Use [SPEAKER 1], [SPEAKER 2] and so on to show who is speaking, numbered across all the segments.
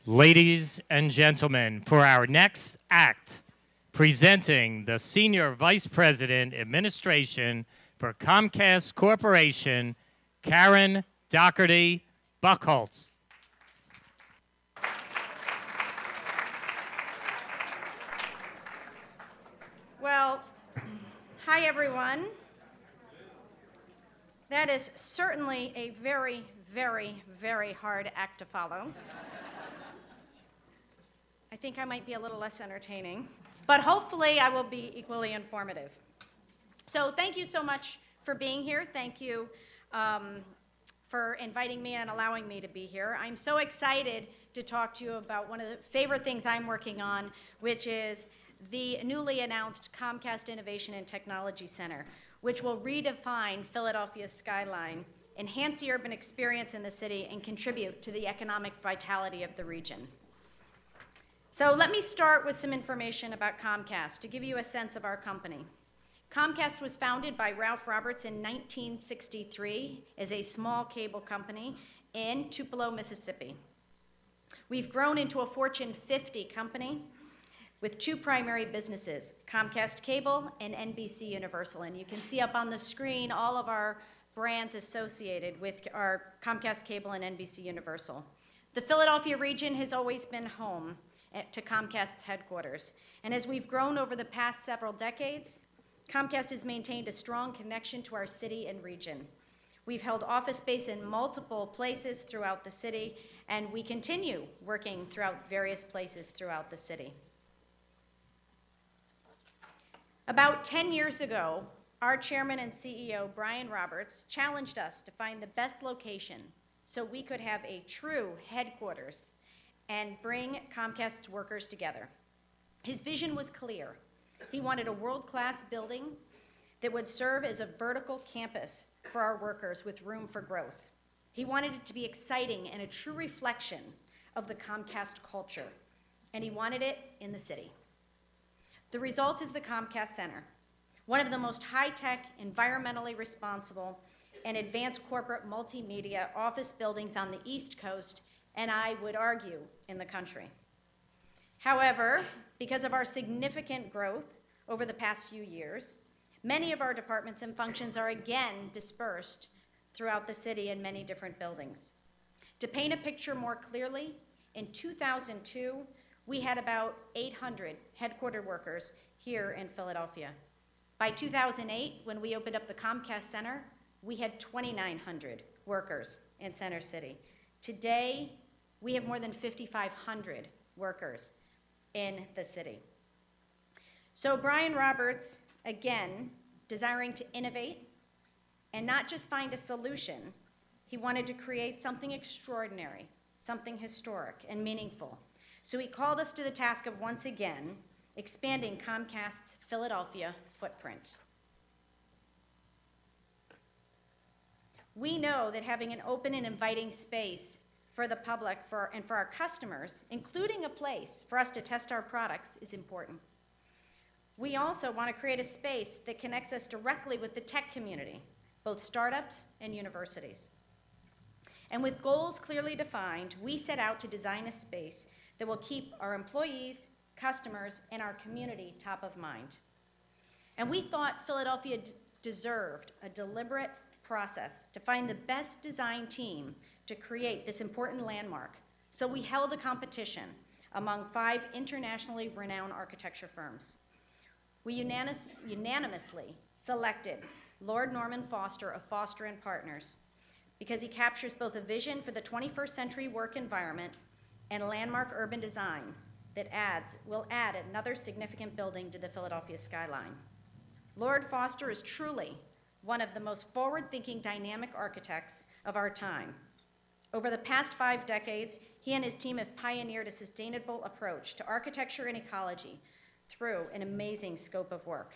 [SPEAKER 1] Ladies and gentlemen, for our next act, presenting the Senior Vice President, Administration for Comcast Corporation, Karen Dougherty Buchholz.
[SPEAKER 2] Well, hi everyone. That is certainly a very, very, very hard act to follow. I think I might be a little less entertaining, but hopefully I will be equally informative. So thank you so much for being here. Thank you for inviting me and allowing me to be here. I'm so excited to talk to you about one of the favorite things I'm working on, which is the newly announced Comcast Innovation and Technology Center, which will redefine Philadelphia's skyline, enhance the urban experience in the city, and contribute to the economic vitality of the region. So let me start with some information about Comcast to give you a sense of our company. Comcast was founded by Ralph Roberts in 1963 as a small cable company in Tupelo, Mississippi. We've grown into a Fortune 50 company with two primary businesses, Comcast Cable and NBC Universal. And you can see up on the screen all of our brands associated with our Comcast Cable and NBC Universal. The Philadelphia region has always been home to Comcast's headquarters. And as we've grown over the past several decades, Comcast has maintained a strong connection to our city and region. We've held office space in multiple places throughout the city, and we continue working throughout various places throughout the city. About 10 years ago, our chairman and CEO, Brian Roberts, challenged us to find the best location so we could have a true headquarters and bring Comcast's workers together. His vision was clear. He wanted a world-class building that would serve as a vertical campus for our workers with room for growth. He wanted it to be exciting and a true reflection of the Comcast culture, and he wanted it in the city. The result is the Comcast Center, one of the most high-tech, environmentally responsible, and advanced corporate multimedia office buildings on the East Coast, and I would argue in the country. However, because of our significant growth over the past few years, many of our departments and functions are again dispersed throughout the city in many different buildings. To paint a picture more clearly, in 2002, we had about 800 headquartered workers here in Philadelphia. By 2008, when we opened up the Comcast Center, we had 2,900 workers in Center City. Today, we have more than 5,500 workers in the city. So Brian Roberts, again, desiring to innovate and not just find a solution, he wanted to create something extraordinary, something historic and meaningful. So he called us to the task of once again expanding Comcast's Philadelphia footprint. We know that having an open and inviting space for the public and for our customers, including a place for us to test our products, is important. We also want to create a space that connects us directly with the tech community, both startups and universities. And with goals clearly defined, we set out to design a space that will keep our employees, customers, and our community top of mind. And we thought Philadelphia deserved a deliberate process to find the best design team to create this important landmark. So we held a competition among 5 internationally renowned architecture firms. We unanimously selected Lord Norman Foster of Foster & Partners because he captures both a vision for the 21st century work environment and landmark urban design that will add another significant building to the Philadelphia skyline. Lord Foster is truly one of the most forward-thinking dynamic architects of our time. Over the past 5 decades, he and his team have pioneered a sustainable approach to architecture and ecology through an amazing scope of work.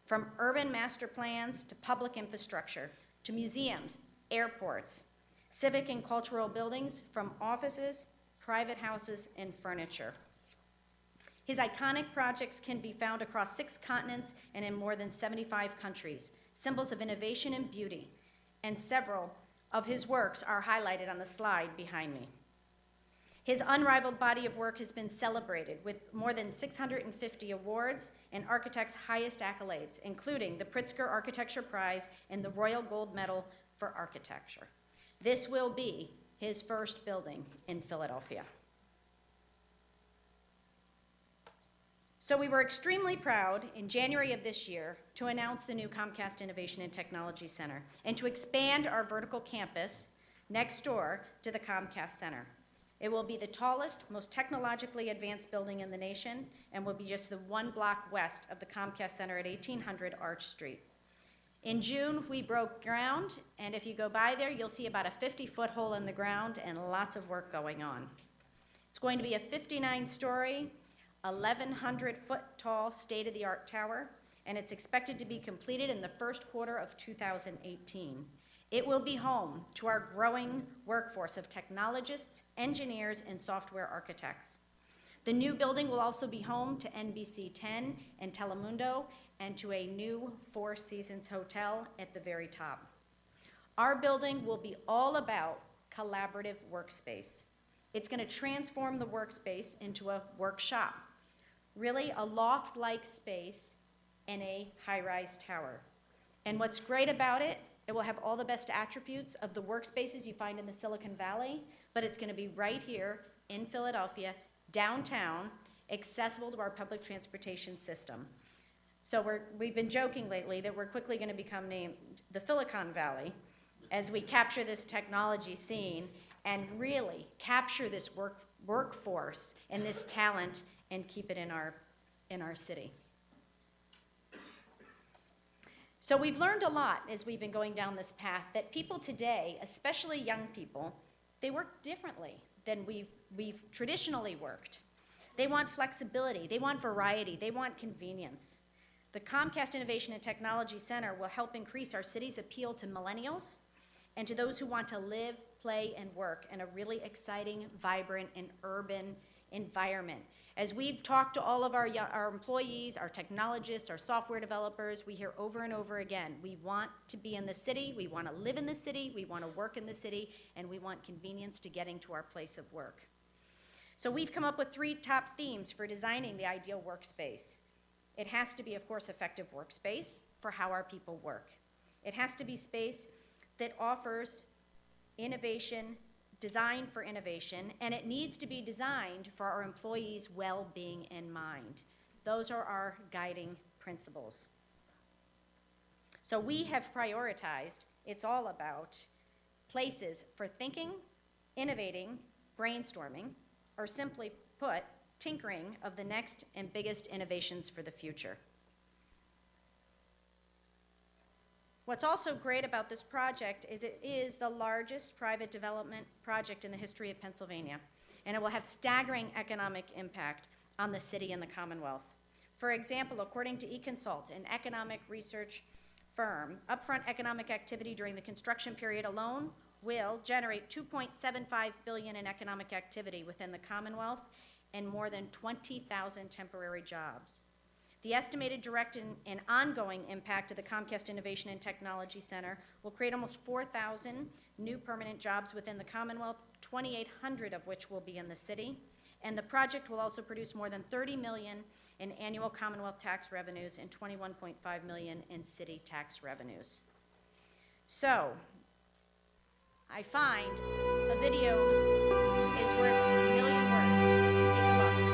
[SPEAKER 2] From urban master plans to public infrastructure, to museums, airports, civic and cultural buildings, from offices, private houses, and furniture. His iconic projects can be found across 6 continents and in more than 75 countries, symbols of innovation and beauty, and several of his works are highlighted on the slide behind me. His unrivaled body of work has been celebrated with more than 650 awards and architects' highest accolades, including the Pritzker Architecture Prize and the Royal Gold Medal for Architecture. This will be his first building in Philadelphia. So we were extremely proud in January of this year to announce the new Comcast Innovation and Technology Center and to expand our vertical campus next door to the Comcast Center. It will be the tallest, most technologically advanced building in the nation and will be just the 1 block west of the Comcast Center at 1800 Arch Street. In June, we broke ground, and if you go by there, you'll see about a 50-foot hole in the ground and lots of work going on. It's going to be a 59-story, 1,100-foot tall state-of-the-art tower, and it's expected to be completed in the first quarter of 2018. It will be home to our growing workforce of technologists, engineers, and software architects. The new building will also be home to NBC 10 and Telemundo and to a new Four Seasons hotel at the very top. Our building will be all about collaborative workspace. It's going to transform the workspace into a workshop, really a loft-like space in a high-rise tower. And what's great about it, it will have all the best attributes of the workspaces you find in the Silicon Valley, but it's going to be right here in Philadelphia, downtown, accessible to our public transportation system. So we've been joking lately that we're quickly going to become named the Silicon Valley as we capture this technology scene and really capture this workforce and this talent and keep it in our city. So we've learned a lot as we've been going down this path that people today, especially young people, they work differently than we've traditionally worked. They want flexibility, they want variety, they want convenience. The Comcast Innovation and Technology Center will help increase our city's appeal to millennials and to those who want to live, play, and work in a really exciting, vibrant, and urban environment. As we've talked to all of our employees, our technologists, our software developers, we hear over and over again, we want to be in the city, we want to live in the city, we want to work in the city, and we want convenience to getting to our place of work. So we've come up with 3 top themes for designing the ideal workspace. It has to be, of course, effective workspace for how our people work. It has to be space that offers innovation, designed for innovation, and it needs to be designed for our employees' well-being in mind. Those are our guiding principles. So we have prioritized, it's all about places for thinking, innovating, brainstorming, or simply put, tinkering of the next and biggest innovations for the future. What's also great about this project is it is the largest private development project in the history of Pennsylvania, and it will have staggering economic impact on the city and the Commonwealth. For example, according to eConsult, an economic research firm, upfront economic activity during the construction period alone will generate $2.75 billion in economic activity within the Commonwealth and more than 20,000 temporary jobs. The estimated direct and ongoing impact of the Comcast Innovation and Technology Center will create almost 4,000 new permanent jobs within the Commonwealth, 2,800 of which will be in the city. And the project will also produce more than $30 million in annual Commonwealth tax revenues and $21.5 million in city tax revenues. So, I find a video is worth a million words. Take a look.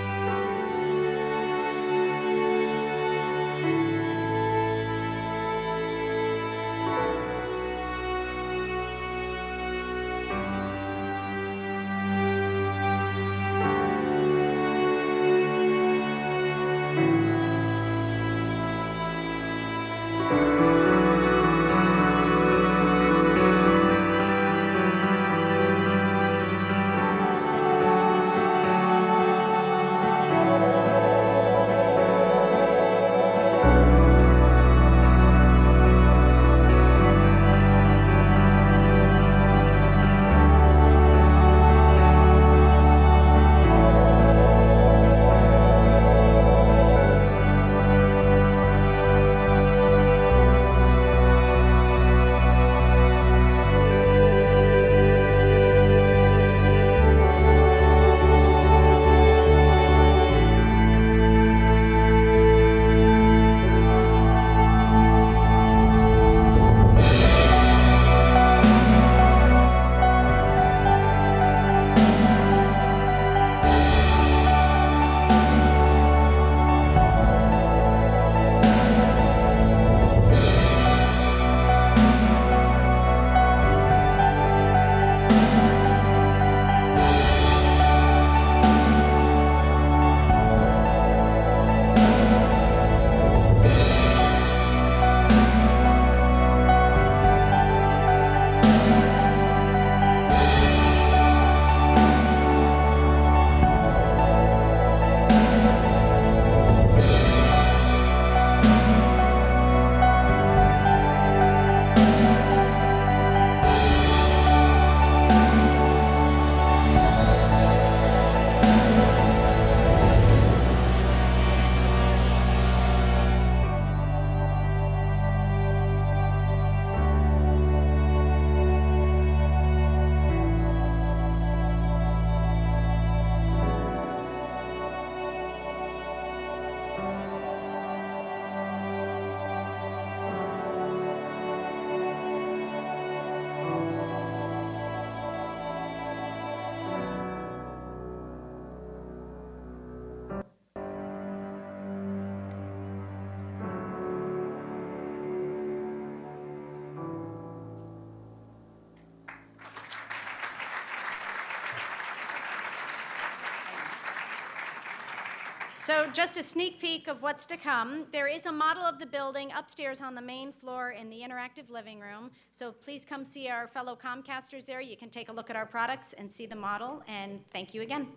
[SPEAKER 2] So just a sneak peek of what's to come. There is a model of the building upstairs on the main floor in the interactive living room. So please come see our fellow Comcasters there. You can take a look at our products and see the model. And thank you again.